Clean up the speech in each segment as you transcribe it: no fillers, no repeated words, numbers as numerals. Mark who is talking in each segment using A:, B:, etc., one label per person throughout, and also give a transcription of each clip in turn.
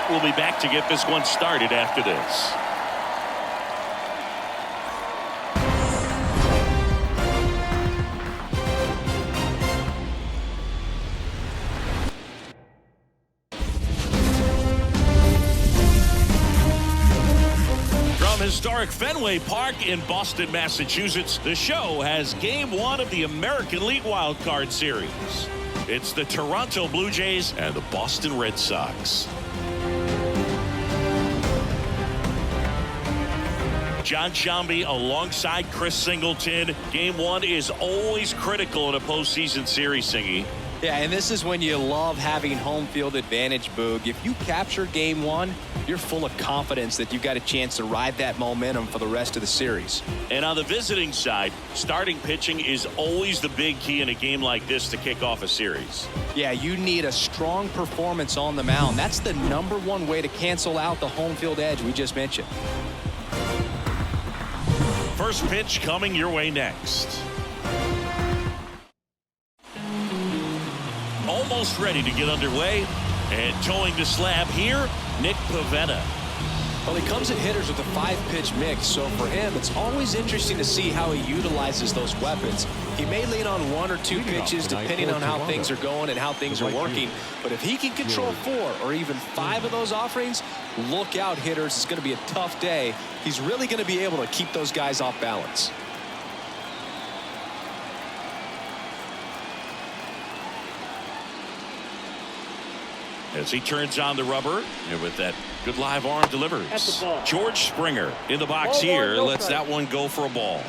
A: We'll be back to get this one started after this. Historic Fenway Park in Boston, Massachusetts, the show has Game 1 of the American League Wild Card Series. It's the Toronto Blue Jays and the Boston Red Sox. John Sciambi alongside Chris Singleton. Game 1 is always critical in a postseason series, Singy.
B: Yeah, and this is when you love having home field advantage, Boog. If you capture Game 1, you're full of confidence that you've got a chance to ride that momentum for the rest of the series.
A: And on the visiting side, starting pitching is always the big key in a game like this to kick off a series.
B: Yeah, you need a strong performance on the mound. That's the #1 way to cancel out the home field edge we just mentioned.
A: First pitch coming your way next. Almost ready to get underway, and towing the slab here, Nick Pivetta.
B: Well, he comes at hitters with a 5-pitch mix, so for him, it's always interesting to see how he utilizes those weapons. He may lean on 1 or 2 pitches depending on how things are going and how things are working, but if he can control 4 or even 5 of those offerings, look out, hitters. It's going to be a tough day. He's really going to be able to keep those guys off balance.
A: As he turns on the rubber, and with that good live arm delivers. George Springer in the box here. Lets that one go for a ball.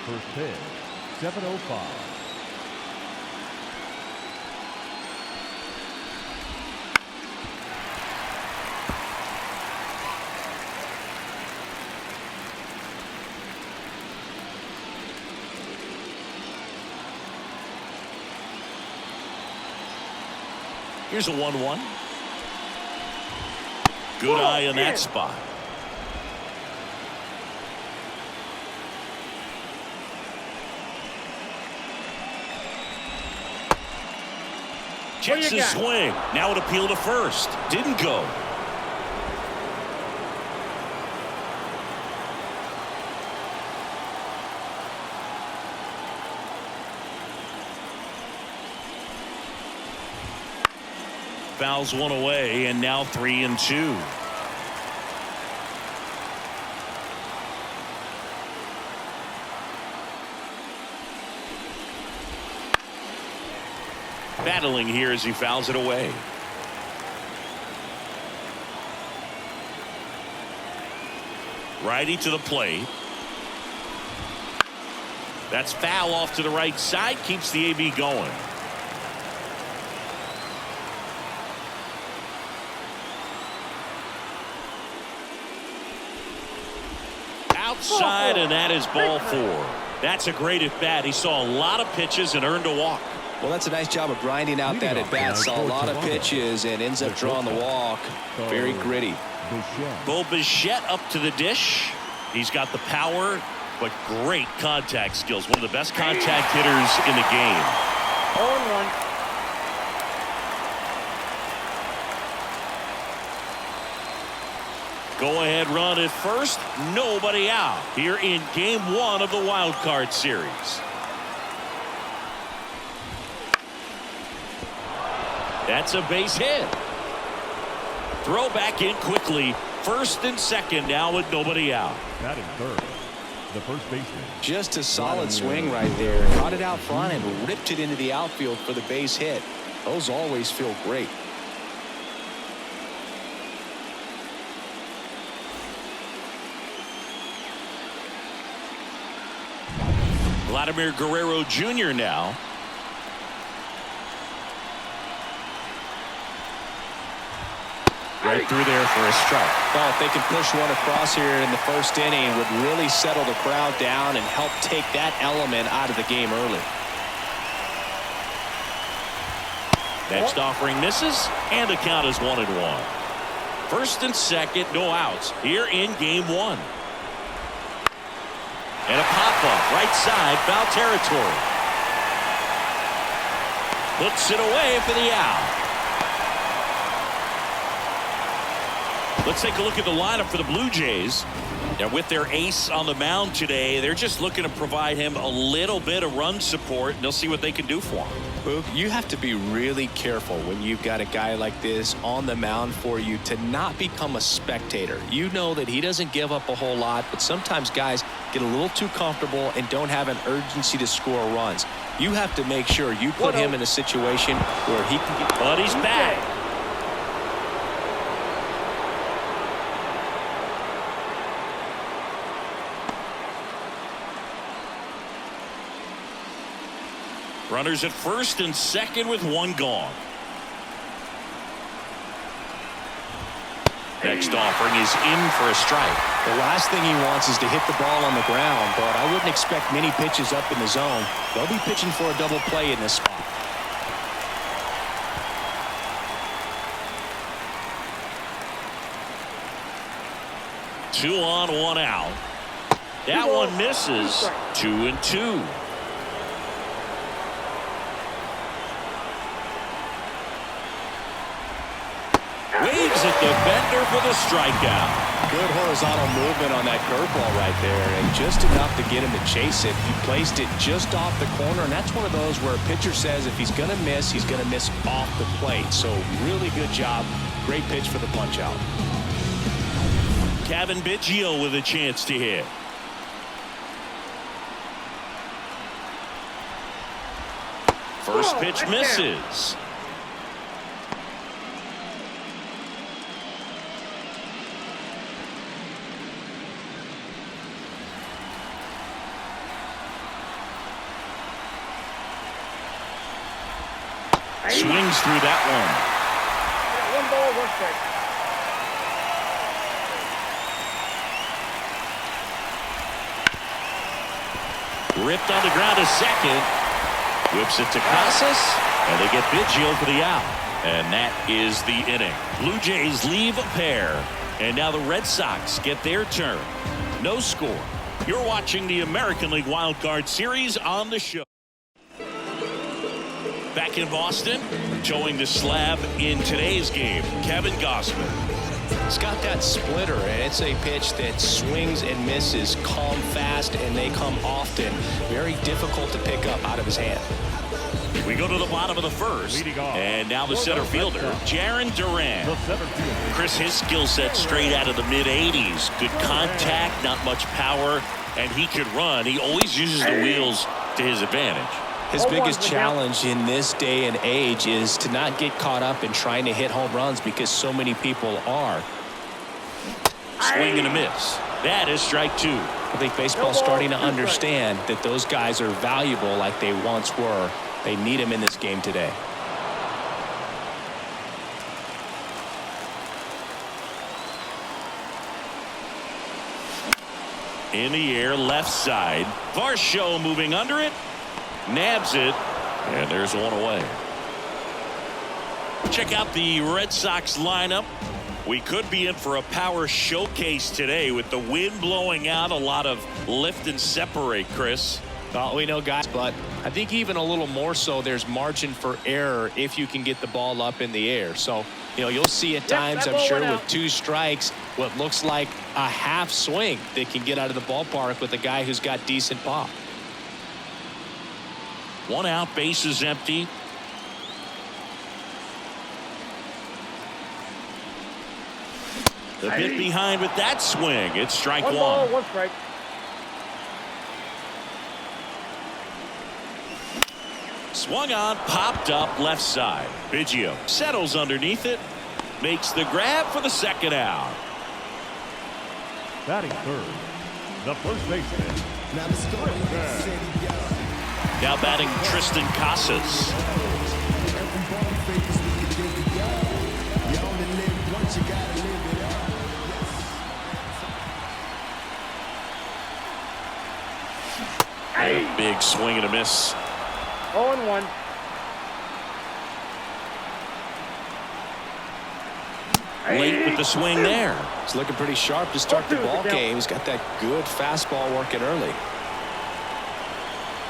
C: First pitch, 7:05.
A: Here's a 1-1. Good eye in that spot. Checks his swing. Now it appealed to first. Didn't go. Fouls one away, and now 3-2. Battling here as he fouls it away. Righty to the plate. That's foul off to the right side. Keeps the AB going. Outside, and that is ball 4. That's a great at bat. He saw a lot of pitches and earned a walk.
B: Well, that's a nice job of grinding out that at bat. Saw a lot of pitches and ends up drawing the walk. Very gritty.
A: Bo Bichette up to the dish. He's got the power, but great contact skills. One of the best contact hitters in the game.
D: 0-1.
A: Go-ahead run at first. Nobody out here in Game 1 of the Wild Card Series. That's a base hit. Throw back in quickly. First and second now with nobody out.
C: Batting third, the first baseman.
B: Just a solid swing right there. Caught it out front and ripped it into the outfield for the base hit. Those always feel great.
A: Vladimir Guerrero Jr. now. Right through there for a strike.
B: Well, if they can push one across here in the first inning, would really settle the crowd down and help take that element out of the game early.
A: Next offering misses, and the count is 1-1. First and second, no outs here in Game 1. And a pop-up right side, foul territory. Puts it away for the out. Let's take a look at the lineup for the Blue Jays. And with their ace on the mound today, they're just looking to provide him a little bit of run support, and they'll see what they can do for him.
B: Boog, you have to be really careful when you've got a guy like this on the mound for you to not become a spectator. You know that he doesn't give up a whole lot, but sometimes guys get a little too comfortable and don't have an urgency to score runs. You have to make sure you put him in a situation where he can get...
A: But he's back. Runners at first and second with one gone. Next offering is in for a strike.
B: The last thing he wants is to hit the ball on the ground, but I wouldn't expect many pitches up in the zone. They'll be pitching for a double play in this spot.
A: Two on, one out. That one misses. 2-2. Waves at the bender for the strikeout.
B: Good horizontal movement on that curveball right there, and just enough to get him to chase it. He placed it just off the corner, and that's one of those where a pitcher says if he's going to miss, he's going to miss off the plate. So really good job. Great pitch for the punch out.
A: Kevin Biggio with a chance to hit. First pitch misses. Swings through that one.
D: One ball, one strike.
A: Ripped on the ground to second. Whips it to Casas, and they get Biggio for the out. And that is the inning. Blue Jays leave a pair, and now the Red Sox get their turn. No score. You're watching the American League Wild Card Series on the show. Back in Boston, towing the slab in today's game, Kevin Gausman.
B: He's got that splitter, and it's a pitch that swings and misses, come fast, and they come often. Very difficult to pick up out of his hand.
A: We go to the bottom of the first, and now the center fielder, Jarren Duran. Chris, his skill set straight out of the mid-'80s. Good contact, not much power, and he could run. He always uses the wheels to his advantage.
B: His biggest challenge in this day and age is to not get caught up in trying to hit home runs because so many people are.
A: Swing and a miss. That is strike two.
B: I think baseball's starting to understand that those guys are valuable like they once were. They need him in this game today.
A: In the air, left side. Varsho moving under it. Nabs it, and there's one away. Check out the Red Sox lineup. We could be in for a power showcase today with the wind blowing out. A lot of lift and separate, Chris.
B: Well, we know, guys, but I think even a little more so there's margin for error if you can get the ball up in the air. So, you know, you'll see at times, I'm sure, with two strikes, what looks like a half swing that can get out of the ballpark with a guy who's got decent pop.
A: One out, base is empty. The bit behind with that swing. It's strike one.
D: Ball, one strike.
A: Swung on, popped up left side. Biggio settles underneath it. Makes the grab for the second out.
C: Batting third, the first baseman.
A: Now batting Tristan Casas. A big swing and a miss.
D: 0-1.
A: Late with the swing there.
B: He's looking pretty sharp to start the ball game. He's got that good fastball working early.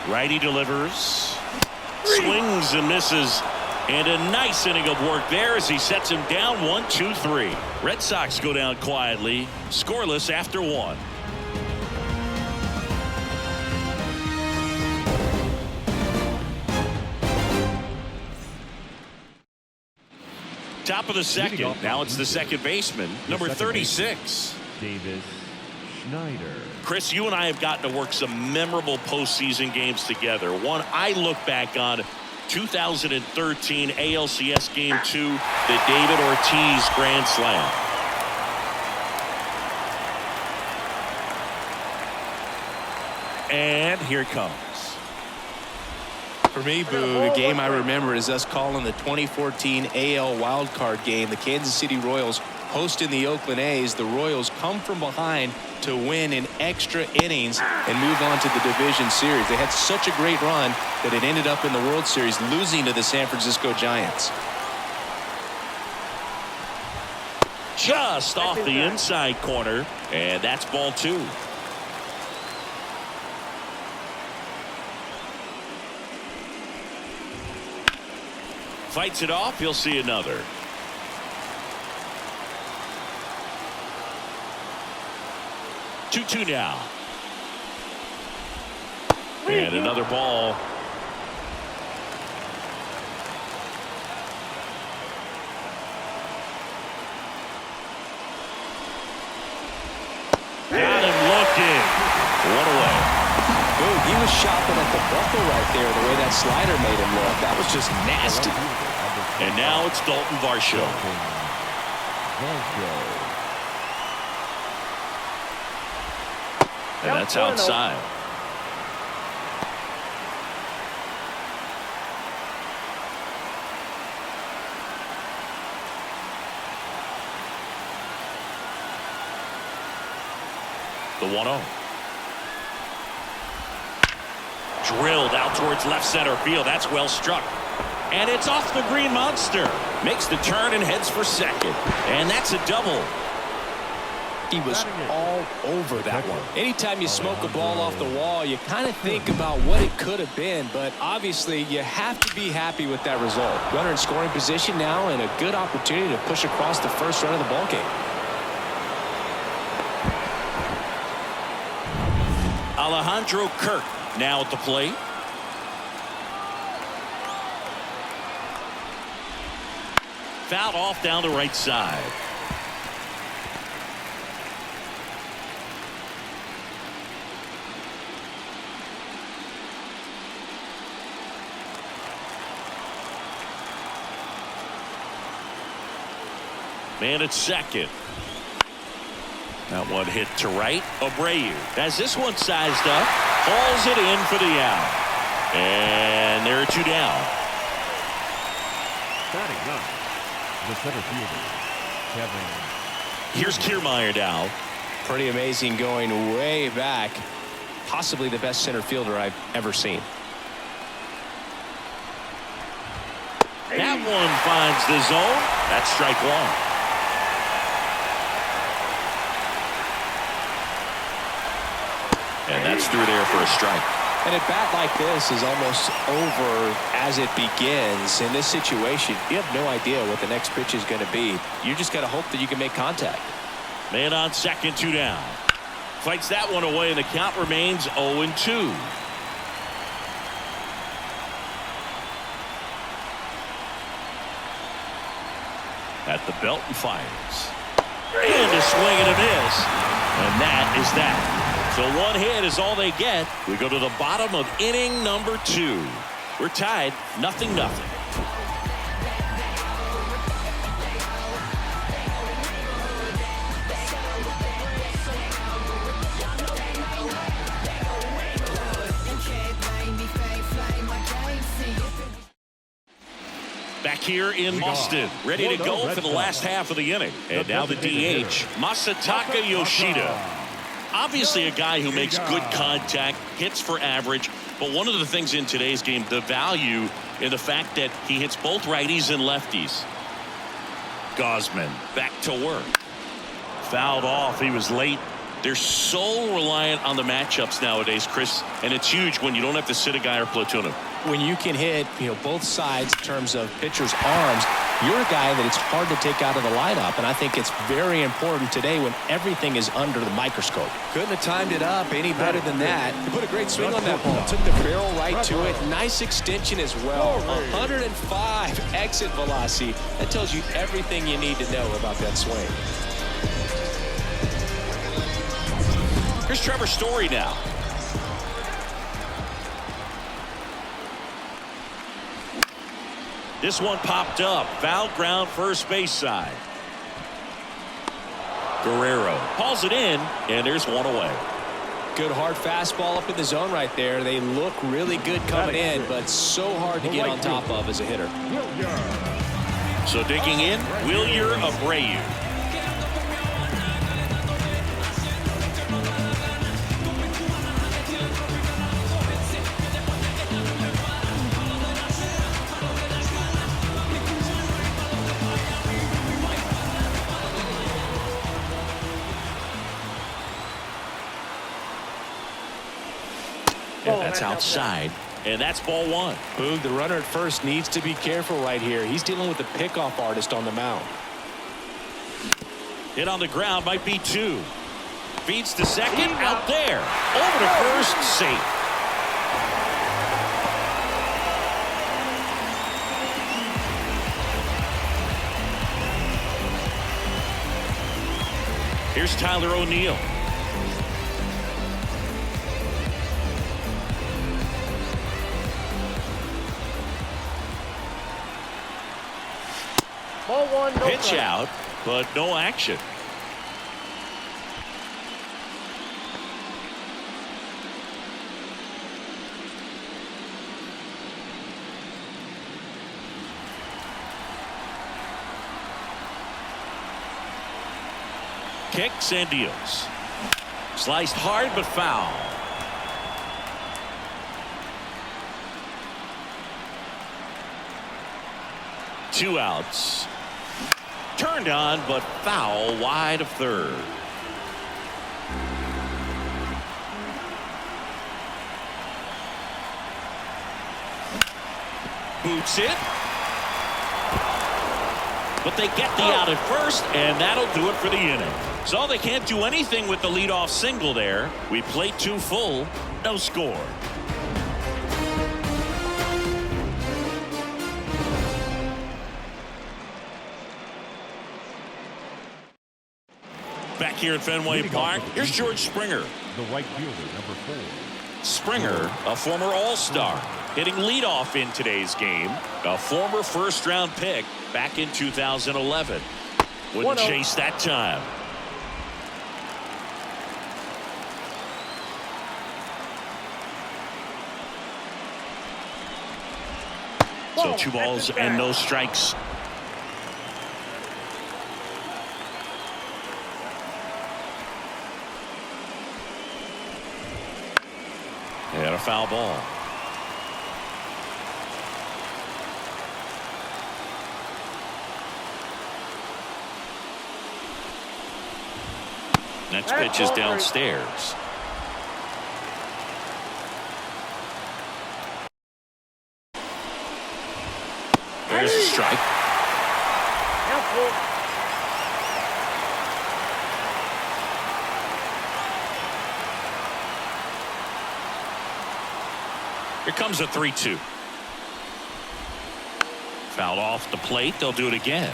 A: Righty delivers. Swings and misses. And a nice inning of work there as he sets him down 1-2-3. Red Sox go down quietly, scoreless after 1. Top of the second. Now it's the second baseman, number 36.
C: Davis Schneider.
A: Chris, you and I have gotten to work some memorable postseason games together. One I look back on, 2013 ALCS Game 2, the David Ortiz Grand Slam. And here it comes.
B: For me, Boo, the game I remember is us calling the 2014 AL wildcard game. The Kansas City Royals hosting the Oakland A's. The Royals come from behind to win in extra innings and move on to the division series. They had such a great run that it ended up in the World Series losing to the San Francisco Giants.
A: Just off the inside corner, and that's ball 2. Fights it off. He'll see another. Two now. And another ball. Got him looking. One away.
B: Boom, he was shopping at the buckle right there, the way that slider made him look. That was just nasty.
A: And now it's Dalton Varsho. And that's outside. The 1-0. Drilled out towards left center field. That's well struck. And it's off the green monster. Makes the turn and heads for second. And that's a double.
B: He was all over that one. Anytime you smoke a ball off the wall, you kind of think about what it could have been. But obviously, you have to be happy with that result. Runner in scoring position now and a good opportunity to push across the first run of the ballgame.
A: Alejandro Kirk now at the plate. Fouled off down the right side. Man at second. That one hit to right. Abreu has this one sized up. Hauls it in for the out. And there are 2 down.
C: Batting up, the center fielder, Kevin.
A: Here's Kiermaier now.
B: Pretty amazing, going way back. Possibly the best center fielder I've ever seen.
A: That one finds the zone. That's strike 1. And that's through there for a strike.
B: And a bat like this is almost over as it begins. In this situation, you have no idea what the next pitch is going to be. You just got to hope that you can make contact.
A: Man on second, 2 down. Fights that one away, and the count remains 0-2. At the belt and fires. And a swing and a miss. And that is that. So 1 hit is all they get. We go to the bottom of inning number 2. We're tied 0-0. Back here in Boston, ready to go for the last half of the inning. And now the DH, Masataka Yoshida. Obviously a guy who makes good contact, hits for average, but one of the things in today's game, the value in the fact that he hits both righties and lefties. Gausman back to work. Fouled off. He was late. They're so reliant on the matchups nowadays, Chris, and it's huge when you don't have to sit a guy or platoon him.
B: When you can hit, both sides in terms of pitchers' arms, you're a guy that it's hard to take out of the lineup, and I think it's very important today when everything is under the microscope. Couldn't have timed it up any better than that. He put a great swing on that ball. Took the barrel right to it. Nice extension as well. 105 exit velocity. That tells you everything you need to know about that swing.
A: Here's Trevor Story now. This one popped up. Foul ground first base side. Guerrero hauls it in, and there's one away.
B: Good hard fastball up in the zone right there. They look really good coming in, but so hard to get on top of as a hitter.
A: So digging in, Wilyer Abreu. And that's outside, and that's ball one.
B: Boog, the runner at first needs to be careful right here. He's dealing with the pickoff artist on the mound.
A: Hit on the ground, might be two. Feeds to second, out there. Over to first, safe. Here's Tyler O'Neill.
D: Ball one, no
A: Pitch
D: strike.
A: out, but no action. Kicks and deals. Sliced hard but foul. Two outs. Turned on, but foul wide of third. Boots it. But they get the out at first, and that'll do it for the inning. So they can't do anything with the leadoff single there. We played two full, no score. Back here at Fenway Park, here's George Springer.
C: The right fielder, number 4.
A: Springer, a former All-Star, hitting leadoff in today's game. A former first-round pick back in 2011. Wouldn't chase that time. So 2 balls and no strikes. And a foul ball. Next pitch is downstairs. There's a strike. Here comes a 3-2. Fouled off the plate. They'll do it again.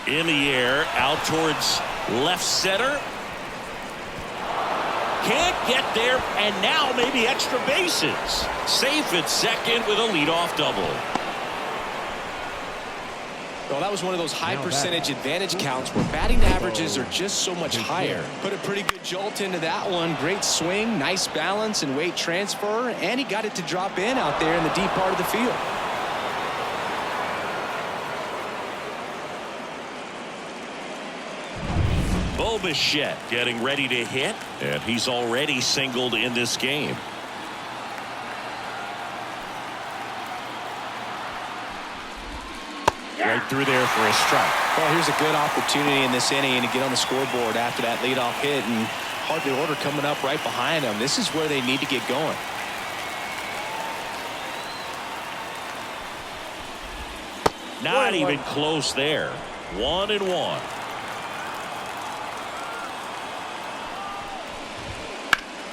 A: In the air, out towards left center. Can't get there, and now maybe extra bases. Safe at second with a leadoff double.
B: Well, that was one of those high percentage advantage counts where batting averages are just so much higher. Put a pretty good jolt into that one. Great swing, nice balance and weight transfer, and he got it to drop in out there in the deep part of the field.
A: Bo Bichette getting ready to hit, and he's already singled in this game. through there for a strike.
B: Well, here's a good opportunity in this inning to get on the scoreboard after that leadoff hit, and hardly order coming up right behind them. This is where they need to get going.
A: Not even close there. 1-1.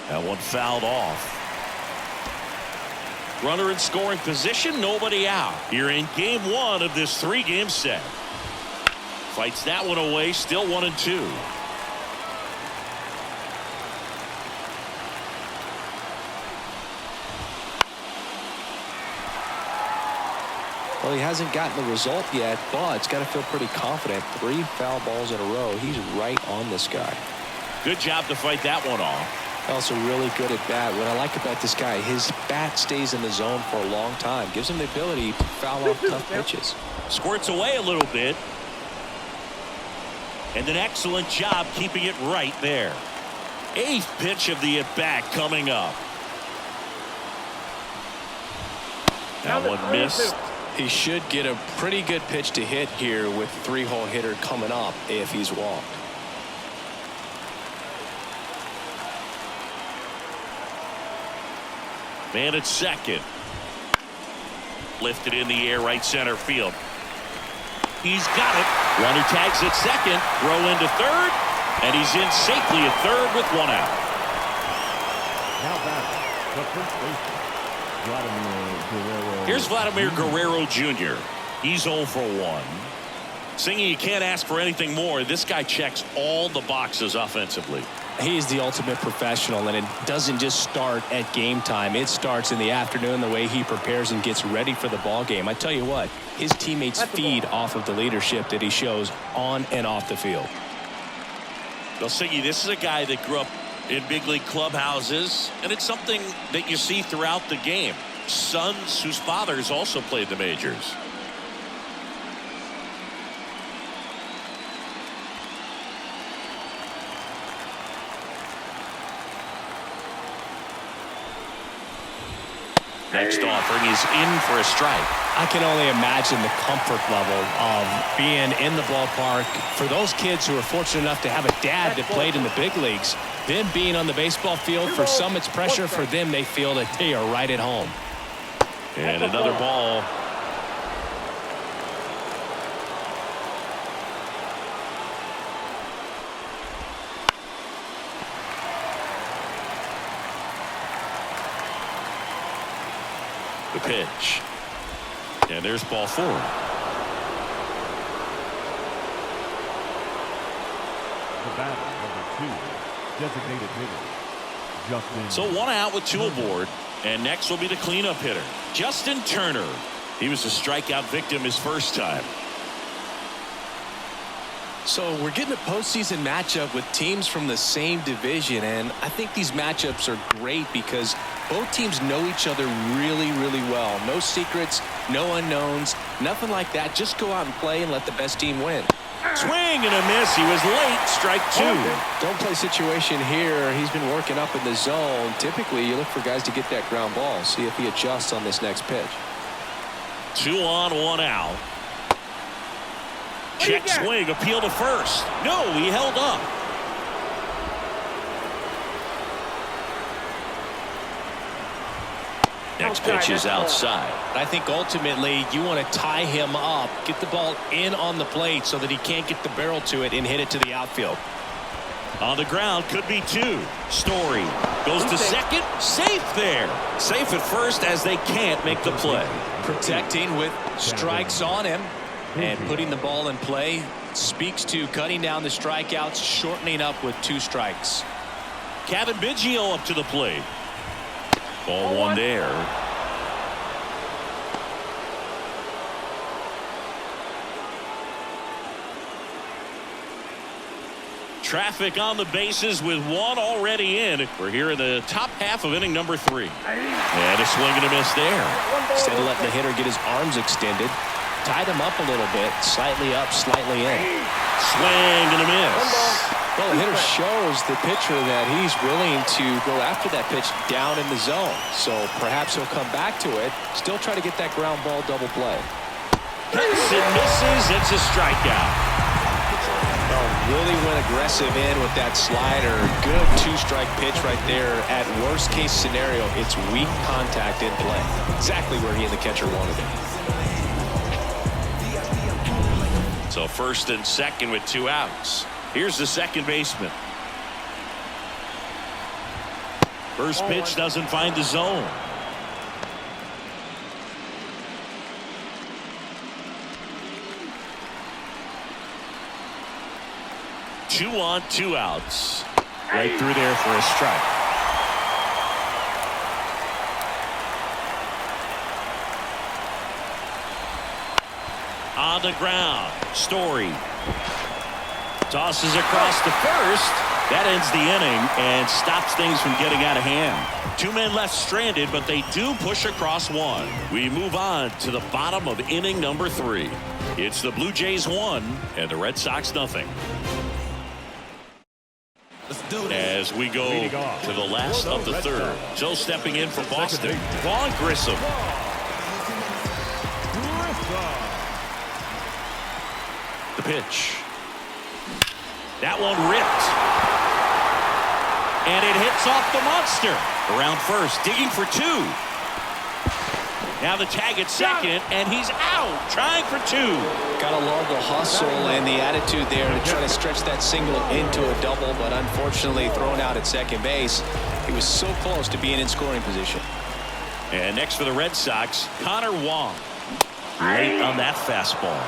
A: That one fouled off. Runner in scoring position, nobody out. You're in game 1 of this 3-game set. Fights that one away, still 1-2.
B: Well, he hasn't gotten the result yet, but he's got to feel pretty confident. 3 foul balls in a row. He's right on this guy.
A: Good job to fight that one off.
B: Also really good at bat. What I like about this guy, his bat stays in the zone for a long time. Gives him the ability to foul off tough pitches.
A: Squirts away a little bit. And an excellent job keeping it right there. 8th pitch of the at-bat coming up. That one missed.
B: He should get a pretty good pitch to hit here with 3-hole hitter coming up if he's walked.
A: Man at second. Lifted in the air, right center field. He's got it. Runner tags at second. Throw into third. And he's in safely at third with 1 out.
C: Now back, the first baseman, Vladimir Guerrero.
A: Here's Vladimir Guerrero Jr. He's 0 for 1. Singing, you can't ask for anything more. This guy checks all the boxes offensively.
B: He's the ultimate professional, and it doesn't just start at game time. It starts in the afternoon, the way he prepares and gets ready for the ball game. I tell you what, his teammates feed off of the leadership that he shows on and off the field.
A: Well, Siggy, this is a guy that grew up in big league clubhouses, and it's something that you see throughout the game. Sons whose fathers also played the majors. Next offering is in for a strike.
B: I can only imagine the comfort level of being in the ballpark for those kids who are fortunate enough to have a dad that played in the big leagues. Them being on the baseball field, for some it's pressure. For them, they feel that they are right at home.
A: And another ball. The pitch. And there's ball 4.
C: The batter, number 2, designated hitter, Justin.
A: So 1 out with 2 aboard. And next will be the cleanup hitter, Justin Turner. He was a strikeout victim his first time.
B: So we're getting a postseason matchup with teams from the same division, and I think these matchups are great because both teams know each other really, really well. No secrets, no unknowns, nothing like that. Just go out and play and let the best team win.
A: Swing and a miss. He was late. Strike 2.
B: Don't play situation here. He's been working up in the zone. Typically, you look for guys to get that ground ball. See if he adjusts on this next pitch.
A: 2 on, 1 out. Check swing, appeal to first. No, he held up. Next pitch is outside.
B: I think ultimately you want to tie him up, get the ball in on the plate so that he can't get the barrel to it and hit it to the outfield.
A: On the ground, could be 2. Story goes to second, safe there. Safe at first as they can't make the play.
B: Protecting with strikes on him and putting the ball in play speaks to cutting down the strikeouts, shortening up with 2 strikes.
A: Kevin Biggio up to the plate. Ball 1 there. Traffic on the bases with 1 already in. We're here in the top half of inning number 3. And a swing and a miss there.
B: Instead of letting the hitter get his arms extended, tied him up a little bit, slightly up, slightly in.
A: Swing and a miss.
B: Well, the hitter shows the pitcher that he's willing to go after that pitch down in the zone. So perhaps he'll come back to it, still try to get that ground ball double play.
A: Hits and misses. It's a strikeout.
B: Really went aggressive in with that slider. Good two-strike pitch right there. At worst-case scenario, it's weak contact in play. Exactly where he and the catcher wanted it.
A: So first and second with 2 outs. Here's the second baseman. First pitch doesn't find the zone. Two on, 2 outs. Right through there for a strike. On the ground, Story tosses across to first. That ends the inning and stops things from getting out of hand. 2 men left stranded, but they do push across 1. We move on to the bottom of inning number 3. It's the Blue Jays 1 and the Red Sox nothing. As we go to the last of the third. Joe stepping in for Boston. Vaughn Grissom. The pitch. That one ripped. And it hits off the monster. Around first, digging for 2. Now the tag at second, and he's out, trying for 2.
B: Gotta love the hustle and the attitude there to try to stretch that single into a double, but unfortunately thrown out at second base. He was so close to being in scoring position.
A: And next for the Red Sox, Connor Wong. Late on that fastball.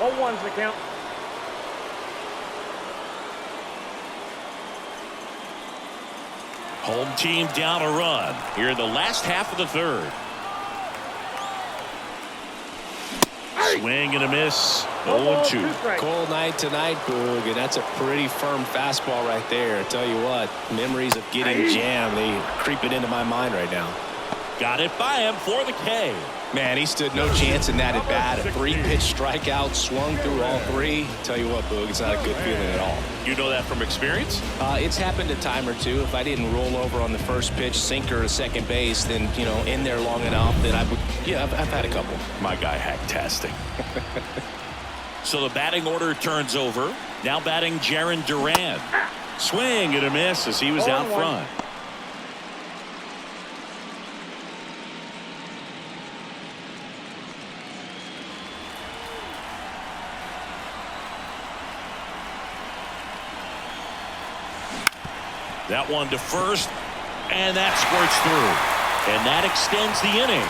D: 0-1's the count.
A: Home team down a run here in the last half of the third. Swing and a miss. 0-2.
B: Cold night tonight, Boog, and that's a pretty firm fastball right there. I tell you what, memories of getting jammed, they creeping into my mind right now.
A: Got it by him for the K.
B: Man, he stood no chance in that at bat. A 3-pitch strikeout, swung through all 3. Tell you what, Boog, it's not a good feeling at all.
A: You know that from experience?
B: It's happened a time or two. If I didn't roll over on the first pitch, sinker to second base, then, you know, in there long enough that I would, yeah, I've had a couple.
A: My guy hack-tasting. So the batting order turns over. Now batting Jarren Duran. Swing and a miss as he was out front. That one to first, and that squirts through. And that extends the inning.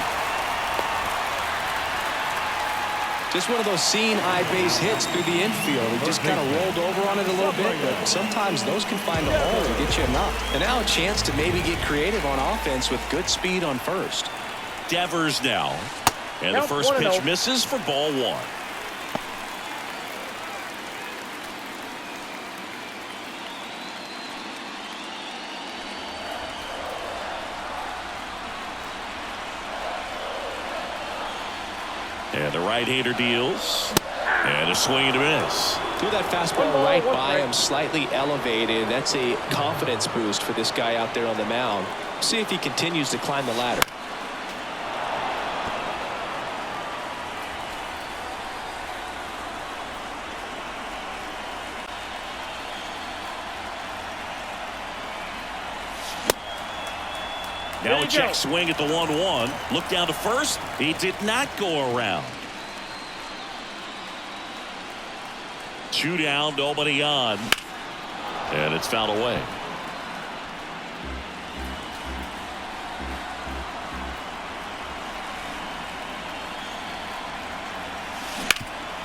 B: Just one of those seeing eye base hits through the infield. He just kind of rolled over on it a little bit, but sometimes those can find a hole and get you a knock. And now a chance to maybe get creative on offense with good speed on first.
A: Devers now. And the first pitch misses for ball 1. And the right-hander deals. And a swing and a miss.
B: Threw that fastball right by him, slightly elevated. That's a confidence boost for this guy out there on the mound. See if he continues to climb the ladder.
A: Now a check swing at the 1-1. Look down to first. He did not go around. 2 down, nobody on. And it's fouled away.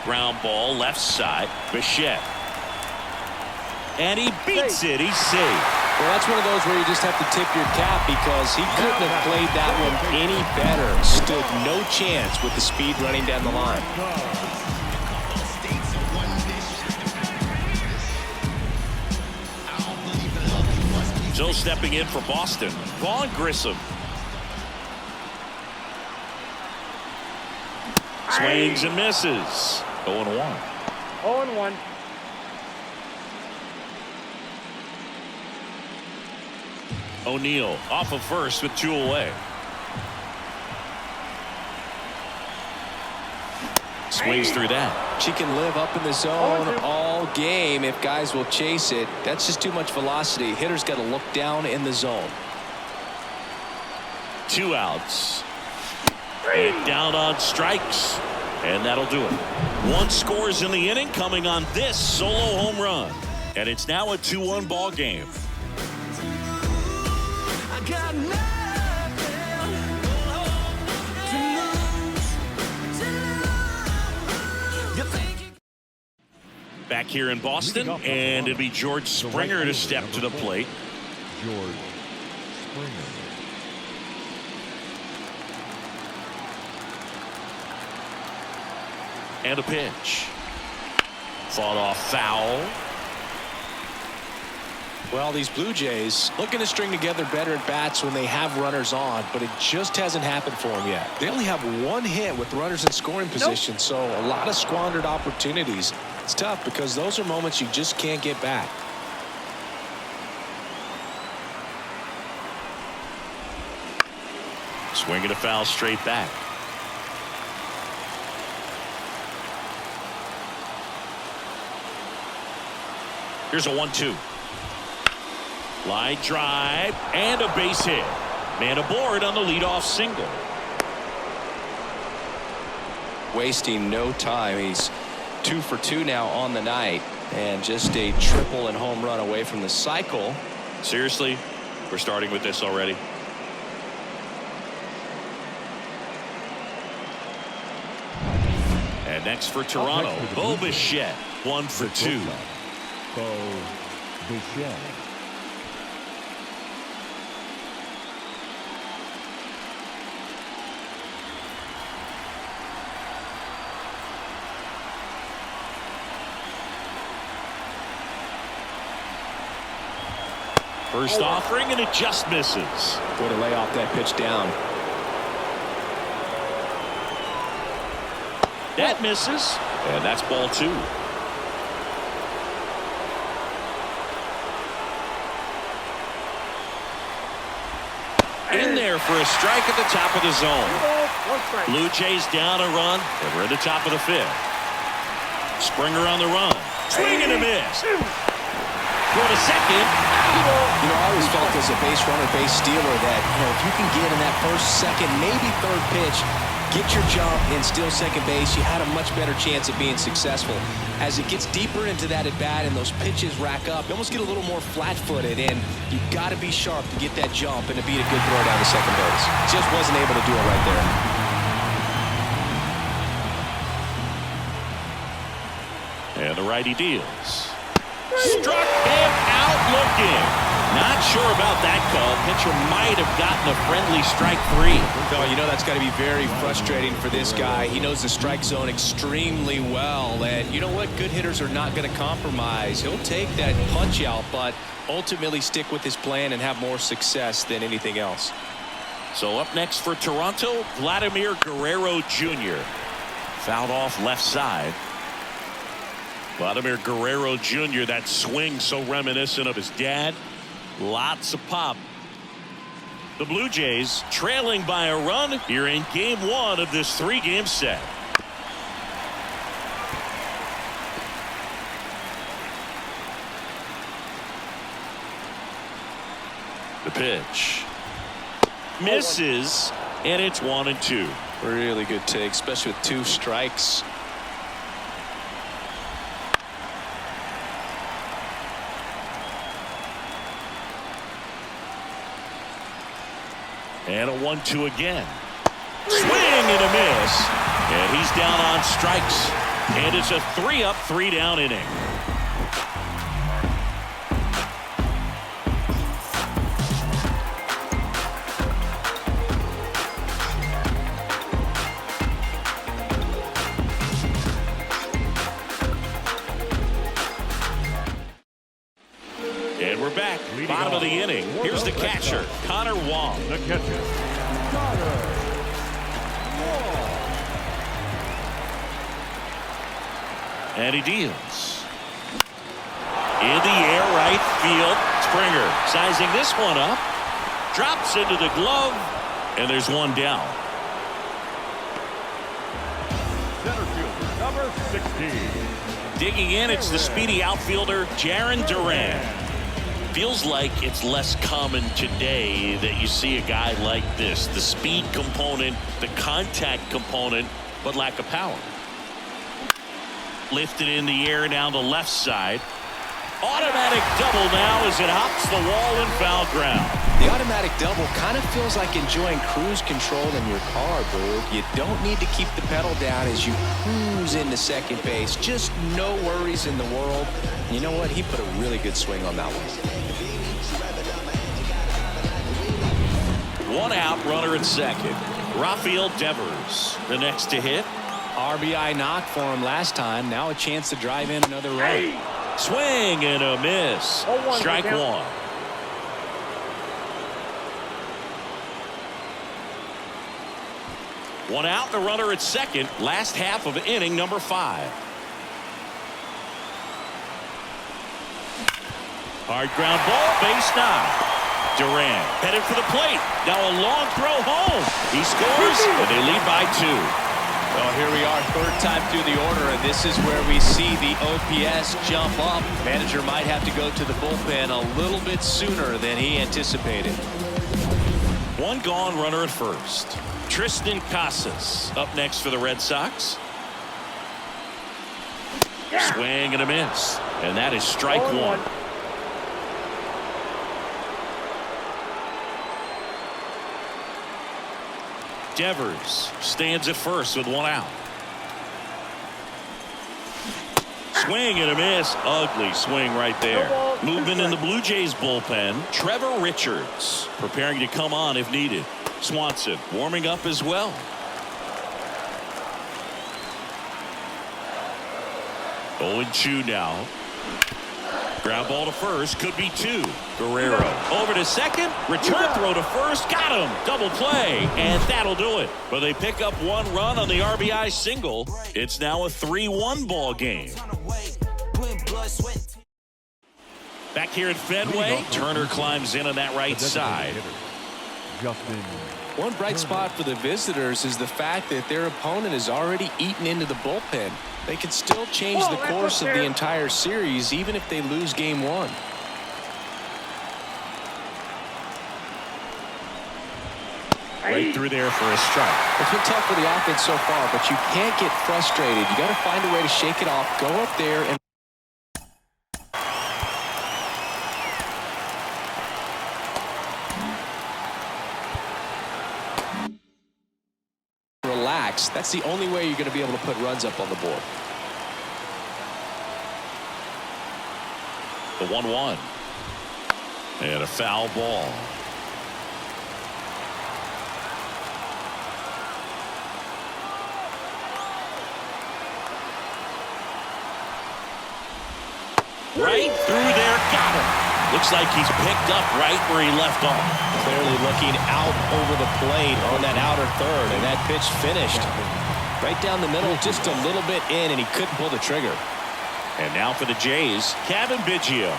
A: Ground ball left side. Bichette. And he beats it. He's safe.
B: Well, that's one of those where you just have to tip your cap because he couldn't have played that one any better. Stood no chance with the speed running down the line.
A: Joe stepping in for Boston. Vaughn Grissom. Swings and misses. 0-1.
D: 0-1.
A: O'Neill off of first with 2 away. Swings through that.
B: She can live up in the zone all game if guys will chase it. That's just too much velocity. Hitter's got to look down in the zone.
A: 2 outs. And down on strikes. And that'll do it. 1 scores in the inning coming on this solo home run. And it's now a 2-1 ball game. Back here in Boston, and it'll be George Springer to step to the plate.
C: George Springer.
A: And a pitch. Fought off foul.
B: Well, these Blue Jays looking to string together better at bats when they have runners on, but it just hasn't happened for them yet. They only have 1 hit with runners in scoring position, so a lot of squandered opportunities. It's tough because those are moments you just can't get back.
A: Swinging a foul straight back. Here's a 1-2. Line drive and a base hit. Man aboard on the leadoff single.
B: Wasting no time. He's 2 for 2 now on the night, and just a triple and home run away from the cycle.
A: Seriously, we're starting with this already. And next for Toronto, Bo Bichette, 1 for 2.
C: Bo Bichette.
A: First offering, and it just misses.
B: Way to lay off that pitch down.
A: That misses, and that's ball 2. In there for a strike at the top of the zone. Blue Jays down a run, and we're at the top of the 5th. Springer on the run. Swing and a miss. Go to second.
B: You know, I always felt as a base runner, base stealer that, if you can get in that first, second, maybe third pitch, get your jump and steal second base, you had a much better chance of being successful. As it gets deeper into that at bat and those pitches rack up, you almost get a little more flat-footed, and you've got to be sharp to get that jump and to beat a good throw down to second base. Just wasn't able to do it right there.
A: And the righty deals. Struck him out looking. Not sure about that call. Pitcher might have gotten a friendly strike 3.
B: No, you know that's got to be very frustrating for this guy. He knows the strike zone extremely well, and you know what? Good hitters are not going to compromise. He'll take that punch out, but ultimately stick with his plan and have more success than anything else.
A: So up next for Toronto, Vladimir Guerrero Jr. Fouled off left side. Vladimir Guerrero Jr., that swing so reminiscent of his dad. Lots of pop. The Blue Jays trailing by a run here in game 1 of this 3-game set. The pitch misses, and it's 1-2.
B: Really good take, especially with 2 strikes.
A: And a 1-2 again. Swing and a miss. And he's down on strikes. And it's a 3-up, 3-down inning. And we're back. Bottom of the inning. Here's the catcher, Connor Wong.
C: The catcher, Connor Wong.
A: And he deals. In the air, right field. Springer sizing this one up. Drops into the glove. And there's one down.
C: Center fielder,
A: Digging in, it's the speedy outfielder, Jarren Duran. Feels like it's less common today that you see a guy like this. The speed component, the contact component, but lack of power. Lifted in the air down the left side. Automatic double now as it hops the wall and foul ground.
B: The automatic double kind of feels like enjoying cruise control in your car, Boo. You don't need to keep the pedal down as you cruise into second base. Just no worries in the world. You know what? He put a really good swing on that one.
A: One out, runner at second. Rafael Devers, the next to hit.
B: RBI knock for him last time. Now a chance to drive in another run.
A: Swing and a miss. Strike one. One out, the runner at second. Last half of inning number 5. Hard ground ball, base knock. Duran headed for the plate. Now a long throw home. He scores, and they lead by 2.
B: Well, here we are, third time through the order, and this is where we see the OPS jump up. Manager might have to go to the bullpen a little bit sooner than he anticipated.
A: One gone, runner at first. Tristan Casas up next for the Red Sox. Swing and a miss, and that is strike one. Devers stands at first with one out. Swing and a miss. Ugly swing right there. Movement in the Blue Jays bullpen. Trevor Richards preparing to come on if needed. Swanson warming up as well. Oh, and 2 now. Ground ball to first, could be 2. Guerrero over to second, return throw to first, got him, double play, and that'll do it. But they pick up 1 run on the RBI single. It's now a 3-1 ball game. Back here at Fenway, Turner climbs in on that right side.
B: One bright spot for the visitors is the fact that their opponent has already eaten into the bullpen. They can still change the course of the entire series even if they lose game 1.
A: Right through there for a strike.
B: It's been tough for the offense so far, but you can't get frustrated. You got to find a way to shake it off, go up there and relax. That's the only way you're going to be able to put runs up on the board.
A: The 1-1. And a foul ball. Right through there, got him. Looks like he's picked up right where he left off.
B: Clearly looking out over the plate on that outer third, and that pitch finished. Right down the middle, just a little bit in, and he couldn't pull the trigger.
A: And now for the Jays, Kevin Biggio.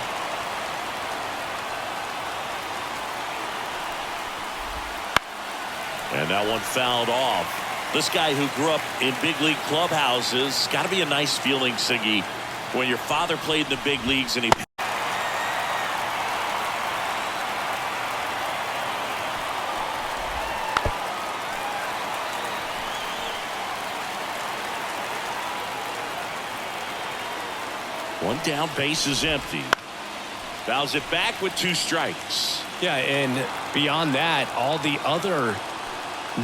A: And that one fouled off. This guy who grew up in big league clubhouses, got to be a nice feeling, Siggy, when your father played in the big leagues and he one down, base is empty. Fouls it back with 2 strikes.
B: Yeah, and beyond that, all the other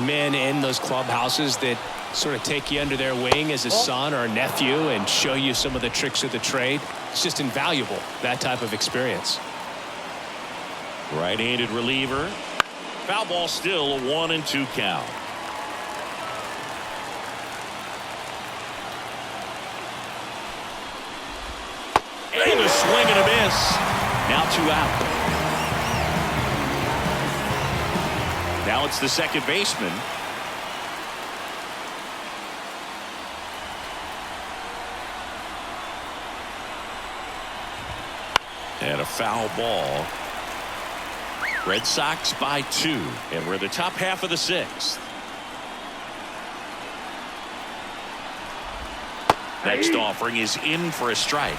B: men in those clubhouses that sort of take you under their wing as a son or a nephew and show you some of the tricks of the trade. It's just invaluable, that type of experience.
A: Right-handed reliever. Foul ball, still a 1-2 count. And a swing and a miss. Now 2 out. Now it's the second baseman. And a foul ball. Red Sox by 2. And we're in the top half of the 6th. Next offering is in for a strike.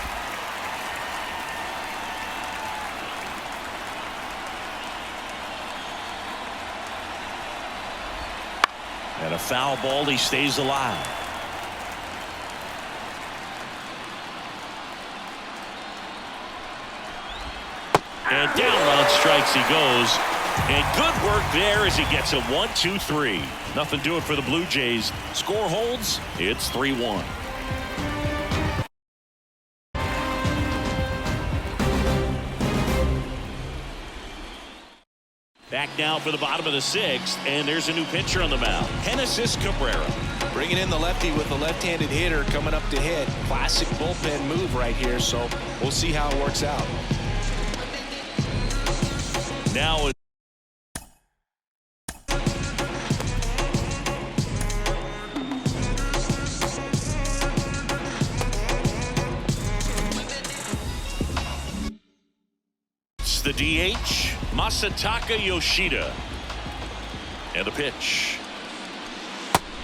A: And a foul ball, he stays alive. And down on strikes he goes. And good work there as he gets a 1-2-3. Nothing doing for the Blue Jays. Score holds. It's 3-1. Back now for the bottom of the sixth, and there's a new pitcher on the mound, Genesis Cabrera.
B: Bringing in the lefty with the left-handed hitter coming up to hit. Classic bullpen move right here, so we'll see how it works out.
A: Now it's the DH, Masataka Yoshida. And the pitch.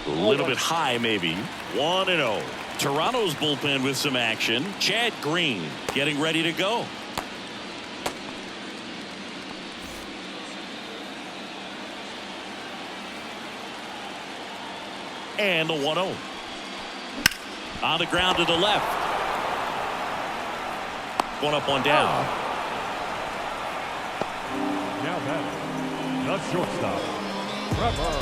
A: A little bit high, maybe. 1-0. Toronto's bullpen with some action. Chad Green getting ready to go. And the 1-0. On the ground to the left. One up, one down.
C: Now batting, the shortstop, Trevor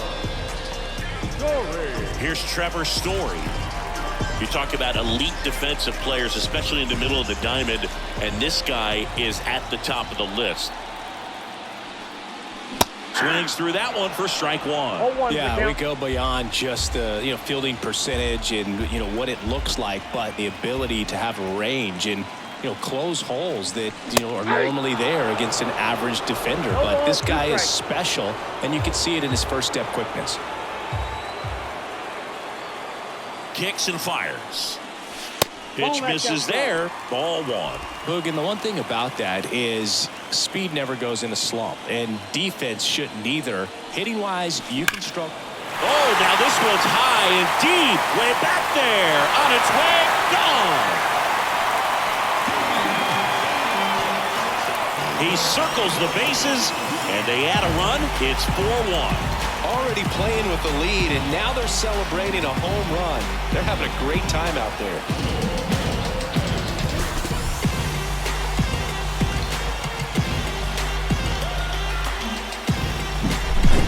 C: Story.
A: Here's Trevor Story. You talk about elite defensive players, especially in the middle of the diamond, and this guy is at the top of the list. Swings through that one for strike one.
B: Yeah, we go beyond just the fielding percentage and what it looks like, but the ability to have range and close holes that are normally there against an average defender. But this guy is special, and you can see it in his first step quickness.
A: Kicks and fires. Pitch misses there. Ball one.
B: Boog, and the one thing about that is speed never goes in a slump, and defense shouldn't either. Hitting wise, you can struggle.
A: Oh, now this one's high and deep. Way back there. On its way. Gone. He circles the bases, and they add a run. It's 4-1.
B: Already playing with the lead, and now they're celebrating a home run. They're having a great time out there.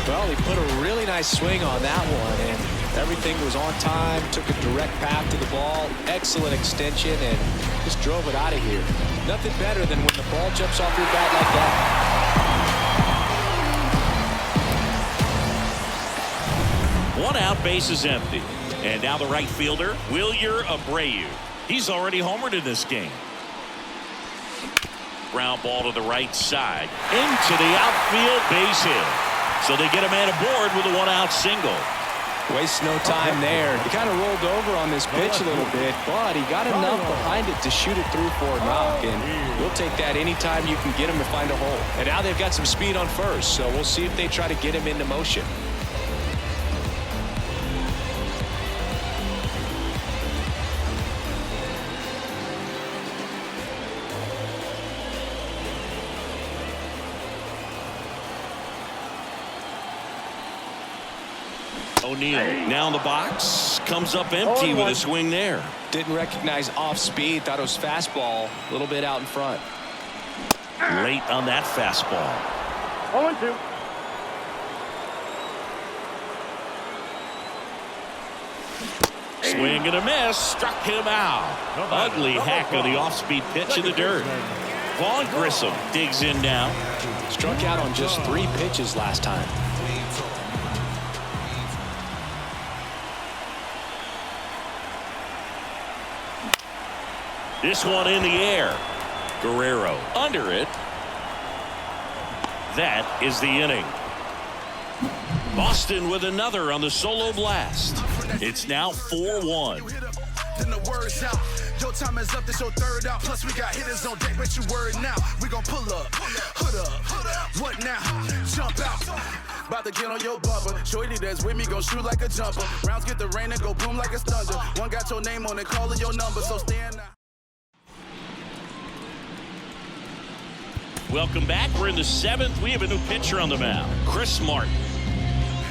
B: Well, he put a really nice swing on that one, and everything was on time, took a direct path to the ball, excellent extension, and just drove it out of here. Nothing better than when the ball jumps off your bat like that.
A: One out, base is empty. And now the right fielder, Wilyer Abreu. He's already homered in this game. Ground ball to the right side. Into the outfield, base hit. So they get a man aboard with a one-out single.
B: Waste no time there. He kind of rolled over on this pitch a little bit, but he got enough behind it to shoot it through for a knock. And we'll take that anytime you can get him to find a hole. And now they've got some speed on first, so we'll see if they try to get him into motion.
A: O'Neal now in the box, comes up empty with a swing there.
B: Didn't recognize off speed, thought it was fastball, a little bit out in front.
A: Late on that fastball.
D: 0-2.
A: Swing and a miss, struck him out. Ugly hack of the off-speed pitch in the dirt. Vaughn Grissom digs in now.
B: Struck out on just 3 pitches last time.
A: This one in the air. Guerrero under it. That is the inning. Boston with another on the solo blast. It's now 4-1.
E: Your time is up, this your third out. Plus we got hitters on deck, bet you word now. We gon' pull up, hood up, what now? Jump out, about to get on your bumper. Shorty that's with me gon' shoot like a jumper. Rounds get the rain and go boom like it's thunder. One got your name on it, calling your number, so stand out.
A: Welcome back. We're in the 7th. We have a new pitcher on the mound, Chris Martin.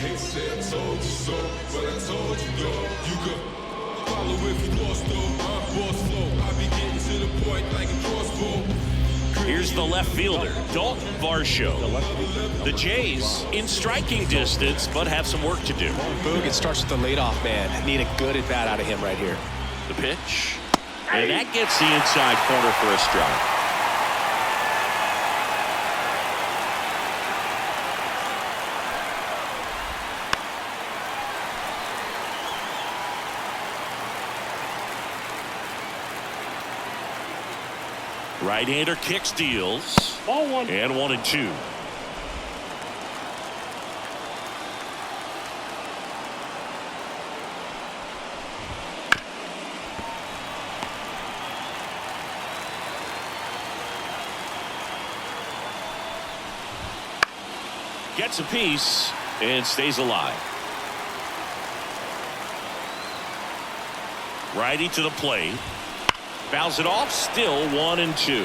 F: Hey, said I told you so, but I told you, dog. You could follow if you lost, though. I'm boss flow. I be getting to the point like a crossbow.
A: Here's the left fielder, Dalton Varsho. The Jays in striking distance, but have some work to do.
B: Boog, it starts with the leadoff man. Need a good at bat out of him right here.
A: The pitch, and that gets the inside corner for a strike. Right-hander kicks, deals.
D: Ball 1.
A: And 1-2. Gets a piece and stays alive. Righty to the plate. Fouls it off, still 1-2.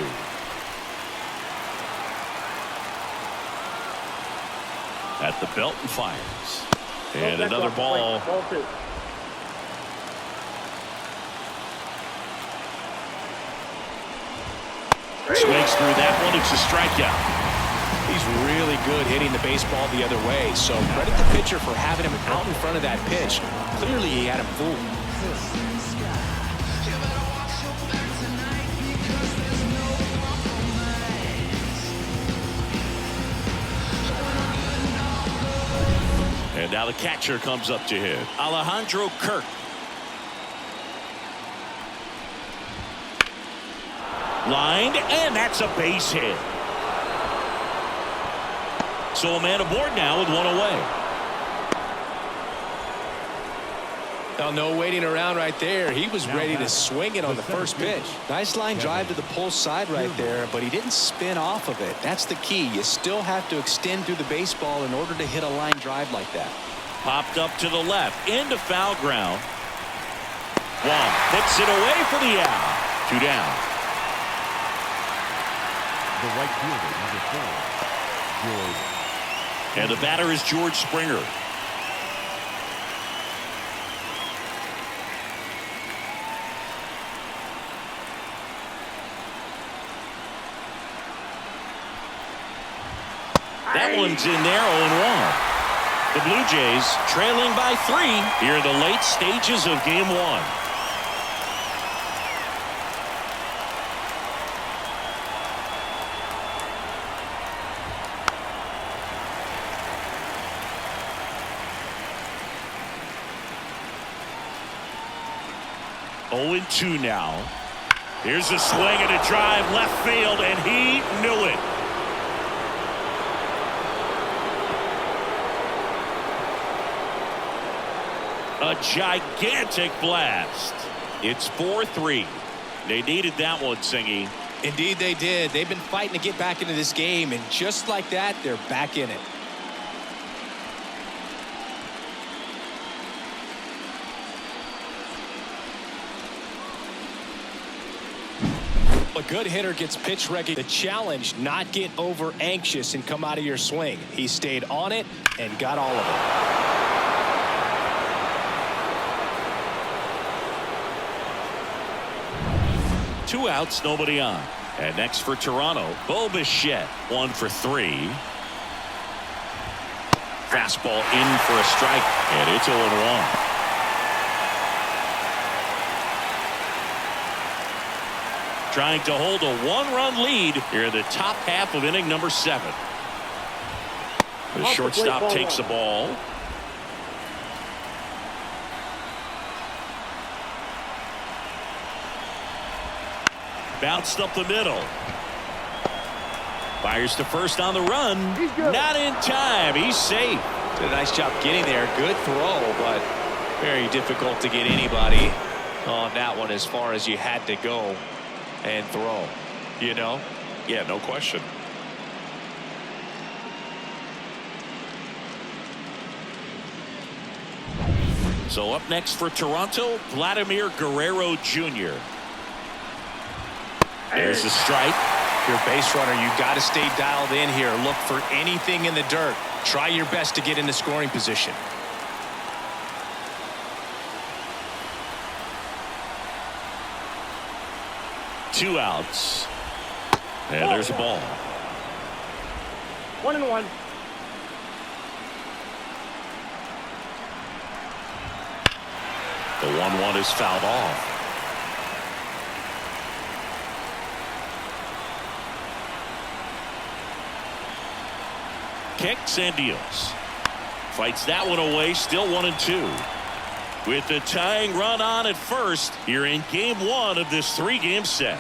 A: At the belt and fires. And another ball.
D: Ball 2.
A: Swings through that one. It's a strikeout.
B: He's really good hitting the baseball the other way, so credit the pitcher for having him out in front of that pitch. Clearly he had him fooled.
A: And now the catcher comes up to hit. Alejandro Kirk. Lined, and that's a base hit. So a man aboard now with one away.
B: Now, no waiting around right there. He was ready to swing it on the first pitch. Nice line drive to the pull side right there, but he didn't spin off of it. That's the key. You still have to extend through the baseball in order to hit a line drive like that.
A: Popped up to the left into foul ground. One puts it away for the out. 2 down.
C: The right fielder, number 4, George.
A: And the batter is George Springer. That one's in there, 0-1. The Blue Jays trailing by 3 here in the late stages of Game 1. Oh, 2 now. Here's a swing and a drive left field, and he knew it. A gigantic blast. It's 4-3. They needed that one, Singy.
B: Indeed they did. They've been fighting to get back into this game, and just like that, they're back in it. A good hitter gets pitch ready. The challenge, not get over anxious and come out of your swing. He stayed on it and got all of it.
A: 2 outs, nobody on. And next for Toronto, Bo Bichette, 1 for 3. Fastball in for a strike, and it's 0-1. Trying to hold a 1-run lead here in the top half of inning number 7. The shortstop takes the ball. Bounced up the middle. Fires to first on the run. Not in time. He's safe.
B: Did a nice job getting there. Good throw, but very difficult to get anybody. on that one as far as you had to go and throw, you know?
A: Yeah, no question. So up next for Toronto, Vladimir Guerrero Jr. There's the strike.
B: If you're a base runner, you've got to stay dialed in here. Look for anything in the dirt. Try your best to get into scoring position.
A: Two outs. And there's a ball.
D: 1-1.
A: The 1-1 is fouled off. Kicks and deals. Fights that one away. Still 1-2. With the tying run on at first here in game one of this 3-game set.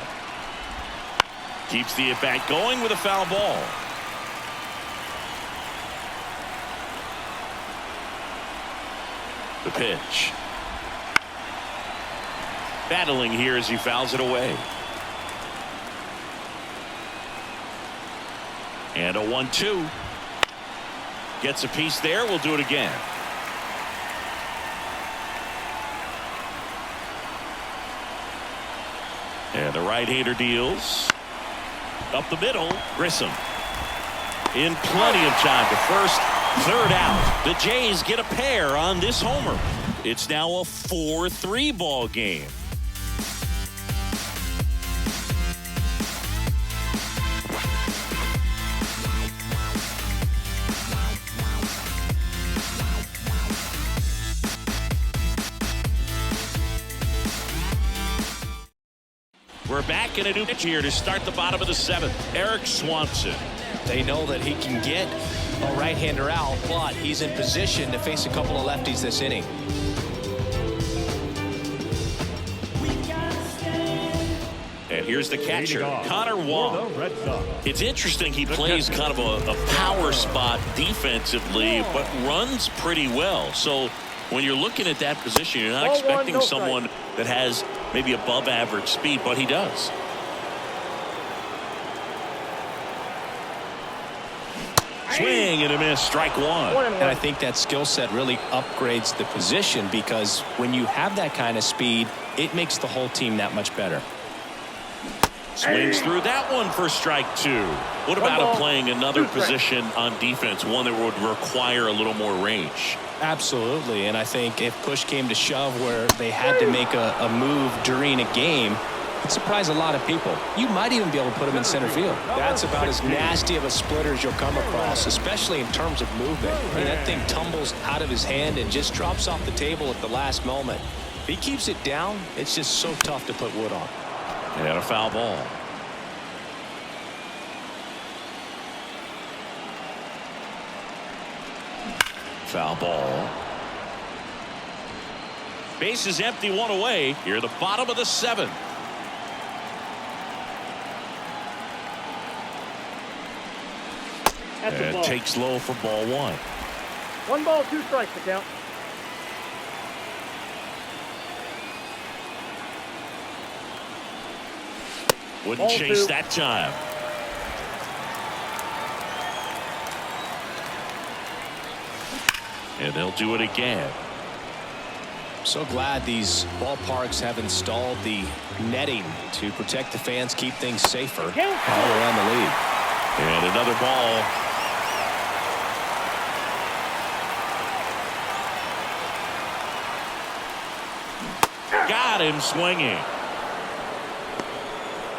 A: Keeps the at-bat going with a foul ball. The pitch. Battling here as he fouls it away. And a 1-2. Gets a piece there. We'll do it again. And the right-hander deals. Up the middle, Grissom. In plenty of time to first, third out. The Jays get a pair on this homer. It's now a 4-3 ball game. We're back in a new pitch here to start the bottom of the 7th. Eric Swanson.
B: They know that he can get a right-hander out, but he's in position to face a couple of lefties this inning.
A: And here's the catcher, Connor Wong. It's interesting he plays kind of a power spot defensively, but runs pretty well. So when you're looking at that position, you're not expecting someone that has maybe above average speed, but he does. Swing and a miss, strike one.
B: And I think that skill set really upgrades the position, because when you have that kind of speed, it makes the whole team that much better.
A: Swings through that one for strike 2. What about him playing another position on defense, one that would require a little more range?
B: Absolutely, and I think if push came to shove where they had to make a move during a game, it'd surprise a lot of people. You might even be able to put him in center field. That's about as nasty of a splitter as you'll come across, especially in terms of movement. I mean, that thing tumbles out of his hand and just drops off the table at the last moment. If he keeps it down, it's just so tough to put wood on.
A: And a foul ball. Foul ball. Base is empty, one away. Here, the bottom of the 7th. And takes low for ball 1.
D: 1 ball, 2 strikes to count.
A: Wouldn't
D: Ball
A: chase
D: 2.
A: that time. And they'll do it again.
B: So glad these ballparks have installed the netting to protect the fans, keep things safer all around the league.
A: And another ball. Got him swinging.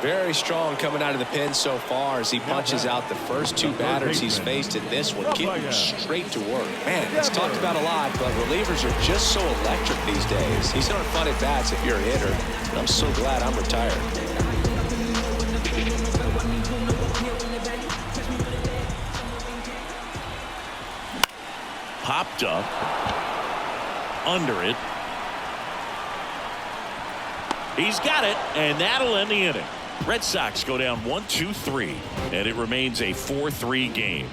B: Very strong coming out of the pen so far as he punches out the first 2 batters he's faced in this one, getting straight to work. Man, it's talked about a lot, but relievers are just so electric these days. These aren't fun at bats if you're a hitter. And I'm so glad I'm retired.
A: Popped up. Under it. He's got it, and that'll end the inning. Red Sox go down 1-2-3, and it remains a 4-3 game.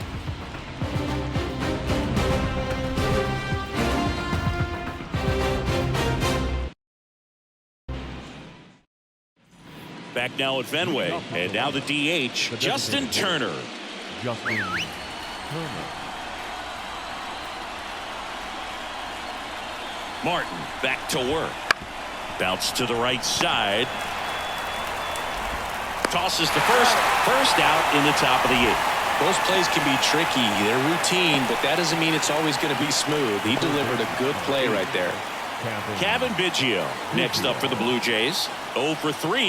A: now at Fenway. And now the DH, Justin Turner.
C: Justin Turner.
A: Martin back to work. Bounce to the right side. Tosses to first. First out in the top of the 8th.
B: Those plays can be tricky. They're routine, but that doesn't mean it's always going to be smooth. He delivered a good play right there.
A: Kevin Biggio next up for the Blue Jays. 0 for 3.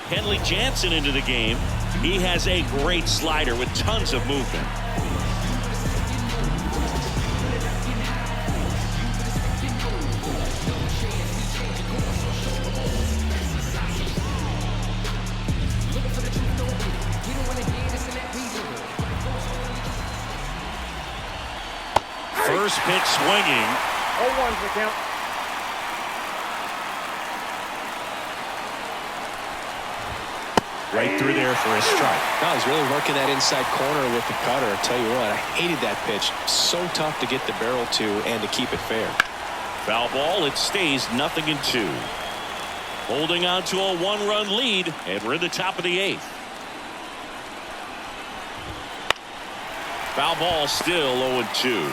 A: Kenley Jansen into the game. He has a great slider with tons of movement. First pitch swinging.
D: 0-1's the count.
A: Right through there for a strike.
B: No, he's really working that inside corner with the cutter. I tell you what, I hated that pitch. So tough to get the barrel to and to keep it fair.
A: Foul ball. It stays 0-2. Holding on to a 1-run lead, and we're in the top of the 8th. Foul ball still 0-2.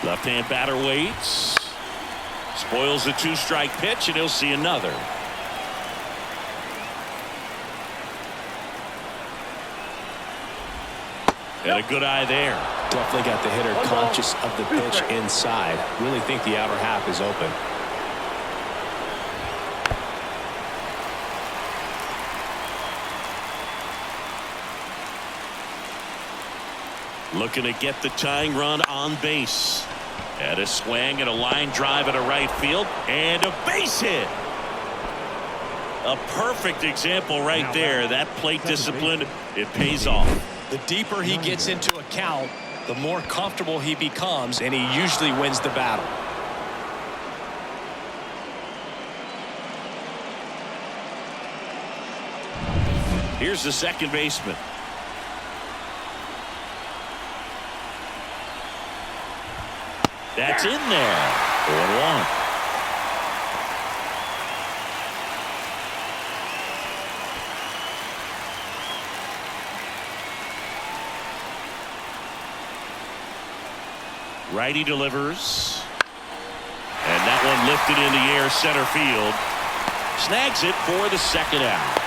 A: Left-hand batter waits. Spoils the 2-strike pitch, and he'll see another. And a good eye there.
B: Definitely got the hitter conscious of the pitch inside. Really think the outer half is open.
A: Looking to get the tying run on base. And a swing and a line drive into right field. And a base hit. A perfect example right there. That plate discipline, it pays off.
B: The deeper he gets into a count, the more comfortable he becomes, and he usually wins the battle.
A: Here's the second baseman. That's in there. 1-1. Righty delivers. And that one lifted in the air center field. Snags it for the second out.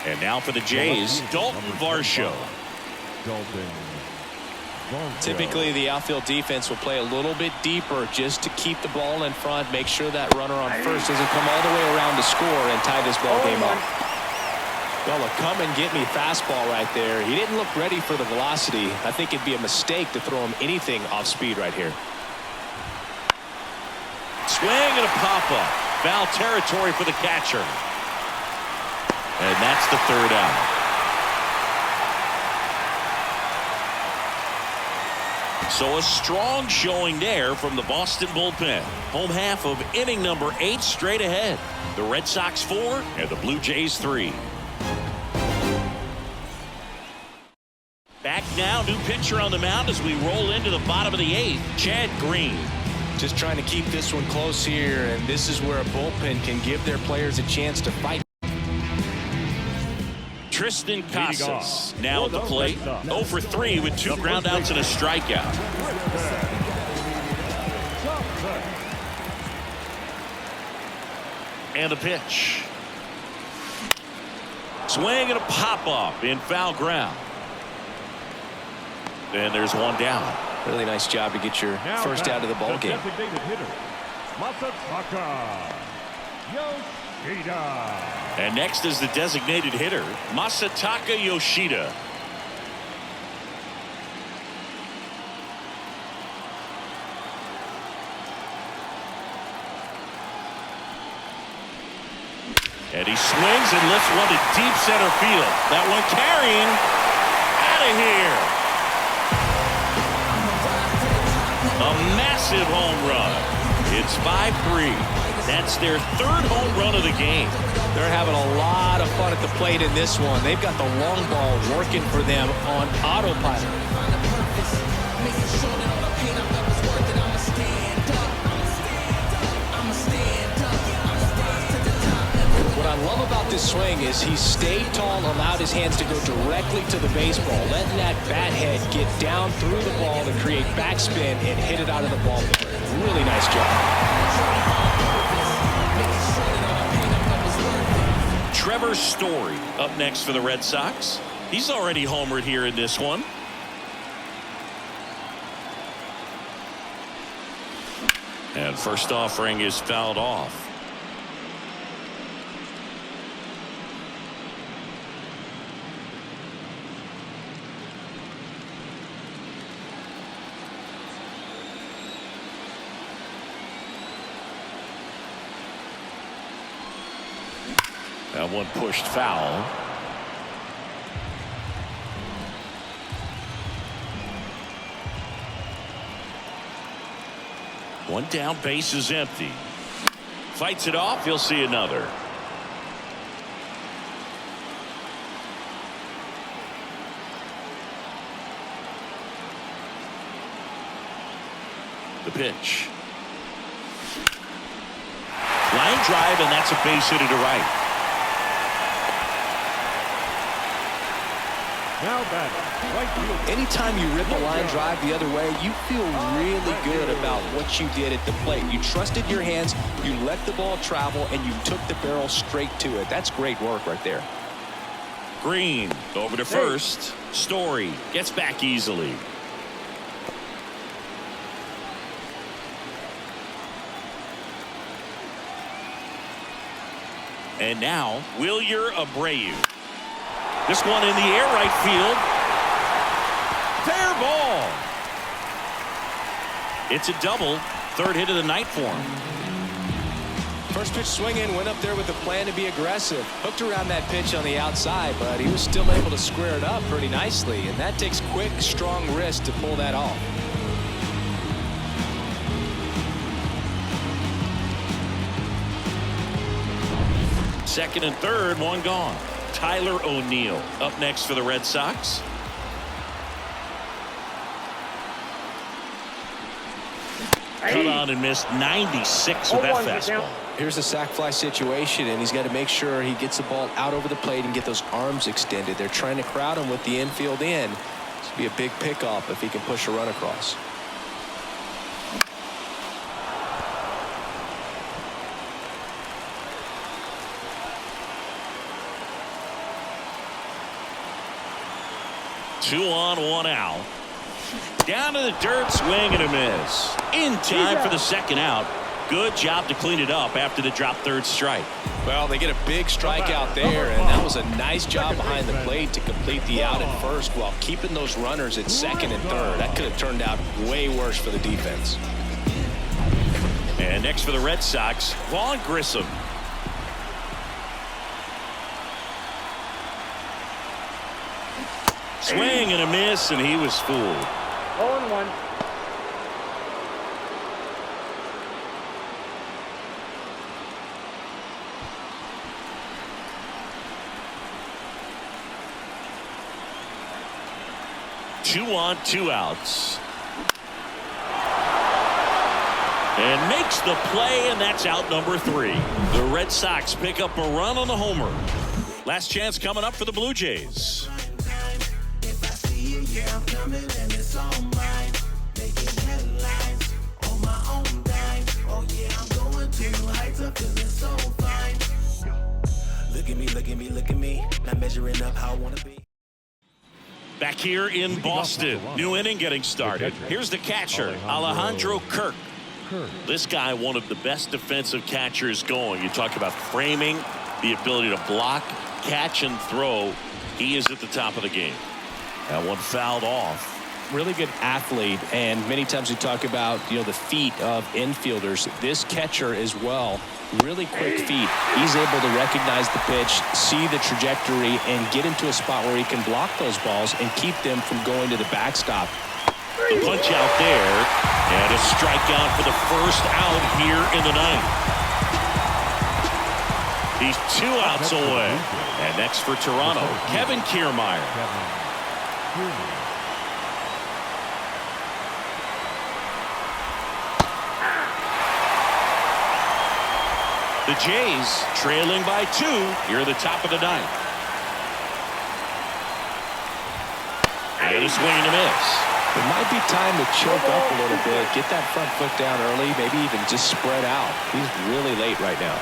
A: And now for the Jays, Dalton Varsho.
B: Typically, the outfield defense will play a little bit deeper just to keep the ball in front, make sure that runner on first doesn't come all the way around to score and tie this ball game up. Well, a come and get me fastball right there. He didn't look ready for the velocity. I think it'd be a mistake to throw him anything off speed right here.
A: Swing and a pop-up. Foul territory for the catcher. And that's the third out. So a strong showing there from the Boston bullpen. Home half of inning number 8 straight ahead. The Red Sox 4 and the Blue Jays 3. Back now, new pitcher on the mound as we roll into the bottom of the 8th, Chad Green.
B: Just trying to keep this one close here, and this is where a bullpen can give their players a chance to fight.
A: Tristan Casas now at the plate. 0 for 3 with 2 groundouts and a strikeout. And a pitch. Swing and a pop-up in foul ground. And there's one down.
B: Really nice job to get your first out of the ball game.
A: And next is the designated hitter, Masataka Yoshida. And he swings and lifts one to deep center field. That one carrying out of here. A massive home run. It's 5-3. That's their third home run of the game.
B: They're having a lot of fun at the plate in this one. They've got the long ball working for them on autopilot. What I love about this swing is he stayed tall, allowed his hands to go directly to the baseball, letting that bat head get down through the ball to create backspin and hit it out of the ball. Really nice job.
A: Trevor Story up next for the Red Sox. He's already homered here in this one. And first offering is fouled off. That one pushed foul. One down, base is empty. Fights it off, he'll see another. The pitch. Line drive, and that's a base hit to right.
C: Now batting, right field.
B: Anytime you rip a line drive the other way, you feel really good about what you did at the plate. You trusted your hands, you let the ball travel, and you took the barrel straight to it. That's great work right there.
A: Green over to first. Story gets back easily. And now Wilyer Abreu. This one in the air, right field. Fair ball. It's a double. Third hit of the night for him.
B: First pitch swinging, went up there with a plan to be aggressive. Hooked around that pitch on the outside, but he was still able to square it up pretty nicely. And that takes quick, strong wrist to pull that off.
A: Second and third, one gone. Tyler O'Neill up next for the Red Sox. Cut on and missed 96 with that fastball.
B: Here's a sac fly situation, and he's got to make sure he gets the ball out over the plate and get those arms extended. They're trying to crowd him with the infield in. This would be a big pickoff if he can push a run across.
A: Two on, one out. Down to the dirt, swing and a miss. In time for the second out. Good job to clean it up after the drop third strike.
B: Well, they get a big strikeout there, and that was a nice job behind the plate to complete the out at first while keeping those runners at second and third. That could have turned out way worse for the defense.
A: And next for the Red Sox, Vaughn Grissom. Swing and a miss, and he was fooled.
D: 0-1.
A: Two on, two outs. And makes the play, and that's out number 3. The Red Sox pick up a run on the homer. Last chance coming up for the Blue Jays.
E: Look at me, not measuring up how I want to be.
A: Back here in Boston, new inning getting started. Here's the catcher, Alejandro Kirk. This guy, one of the best defensive catchers going. You talk about framing, the ability to block, catch, and throw. He is at the top of the game. That one fouled off.
B: Really good athlete, and many times we talk about, the feet of infielders. This catcher as well, really quick feet. He's able to recognize the pitch, see the trajectory, and get into a spot where he can block those balls and keep them from going to the backstop.
A: The punch out there, and a strikeout for the first out here in the ninth. He's 2 outs away. And next for Toronto, Kevin Kiermaier. The Jays trailing by 2 here at the top of the ninth. And a swing and a miss.
B: It might be time to choke up a little bit, get that front foot down early, maybe even just spread out. He's really late right now.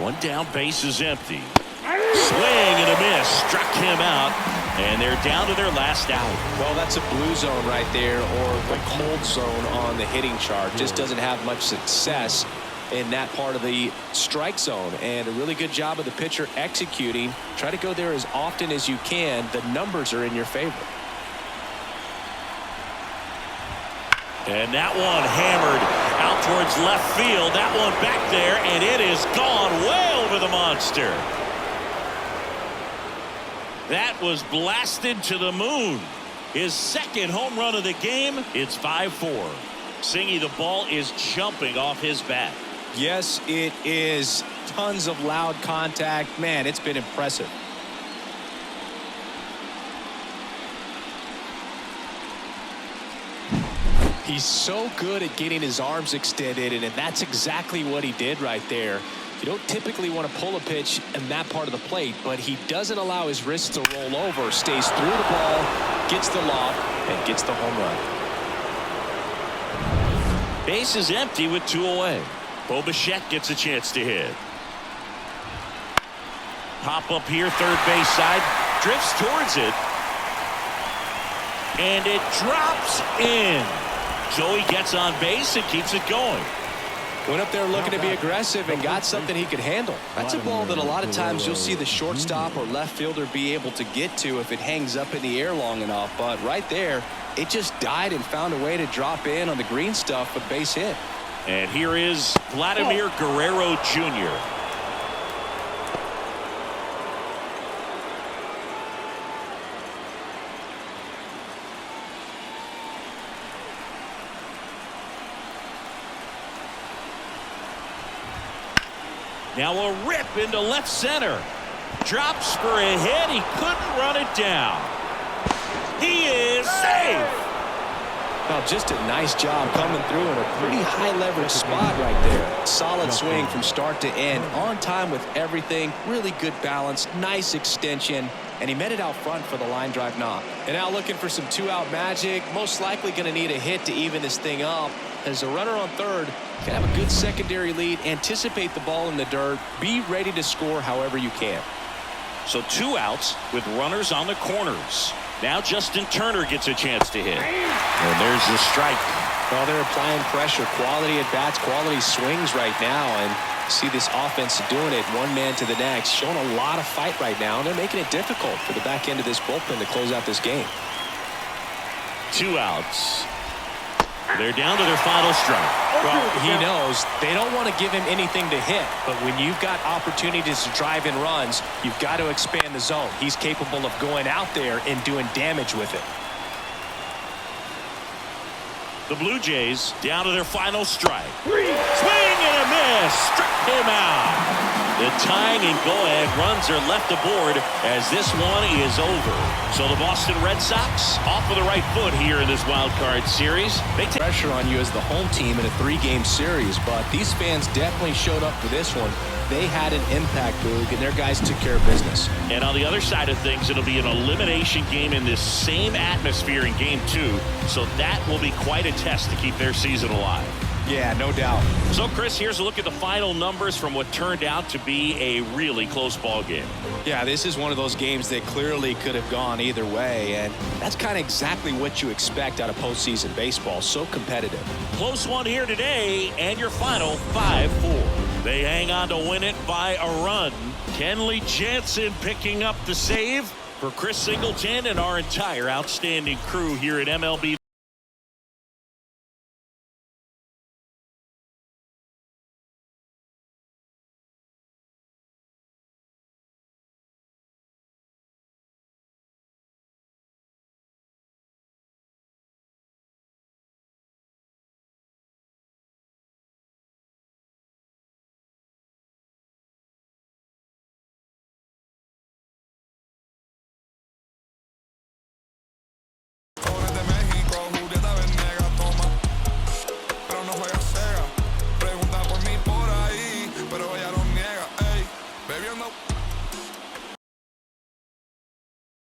A: One down, base is empty. Swing and a miss, struck him out, and they're down to their last out.
B: Well, that's a blue zone right there, or the cold zone on the hitting chart. Just doesn't have much success in that part of the strike zone, and a really good job of the pitcher executing. Try to go there as often as you can. The numbers are in your favor.
A: And that one hammered out towards left field. That one back there, and it is gone way over the monster. That was blasted to the moon. His second home run of the game. It's 5-4. Singy, the ball is jumping off his bat.
B: Yes, it is. Tons of loud contact. Man, it's been impressive. He's so good at getting his arms extended, and that's exactly what he did right there. You don't typically want to pull a pitch in that part of the plate, but he doesn't allow his wrists to roll over, stays through the ball, gets the lob, and gets the home run.
A: Base is empty with 2 away. Bo Bichette gets a chance to hit. Pop up here, third base side, drifts towards it, and it drops in. Joey gets on base and keeps it going.
B: Went up there looking to be aggressive and got something he could handle.
G: That's a ball that a lot of times you'll see the shortstop or left fielder be able to get to if it hangs up in the air long enough. But right there, it just died and found a way to drop in on the green stuff with base hit.
A: And here is Vladimir Guerrero Jr. Now a rip into left center. Drops for a hit. He couldn't run it down. He is safe.
B: Well, just a nice job coming through in a pretty high leverage spot right there. Solid swing from start to end. On time with everything. Really good balance. Nice extension. And he met it out front for the line drive knock. And now looking for some 2-out magic. Most likely going to need a hit to even this thing up. As a runner on third, can have a good secondary lead. Anticipate the ball in the dirt. Be ready to score however you can.
A: So 2 outs with runners on the corners. Now Justin Turner gets a chance to hit. And there's the strike.
B: Well, they're applying pressure. Quality at bats, quality swings right now. And see this offense doing it one man to the next. Showing a lot of fight right now. And they're making it difficult for the back end of this bullpen to close out this game.
A: 2 outs. They're down to their final strike.
B: Well, he knows they don't want to give him anything to hit, but when you've got opportunities to drive in runs, you've got to expand the zone. He's capable of going out there and doing damage with it.
A: The Blue Jays down to their final strike. Swing and a miss. Struck him out. The tying and go-ahead runs are left aboard as this one is over. So the Boston Red Sox off with the right foot here in this wild card series. They take
G: Pressure on you as the home team in a 3-game series, but these fans definitely showed up for this one. They had an impact, Boog, and their guys took care of business.
A: And on the other side of things, it'll be an elimination game in this same atmosphere in Game 2. So that will be quite a test to keep their season alive.
B: Yeah, no doubt.
A: So, Chris, here's a look at the final numbers from what turned out to be a really close ball game.
B: Yeah, this is one of those games that clearly could have gone either way, and that's kind of exactly what you expect out of postseason baseball. So competitive.
A: Close one here today, and your final 5-4. They hang on to win it by a run. Kenley Jansen picking up the save for Chris Singleton and our entire outstanding crew here at MLB.
E: viendo.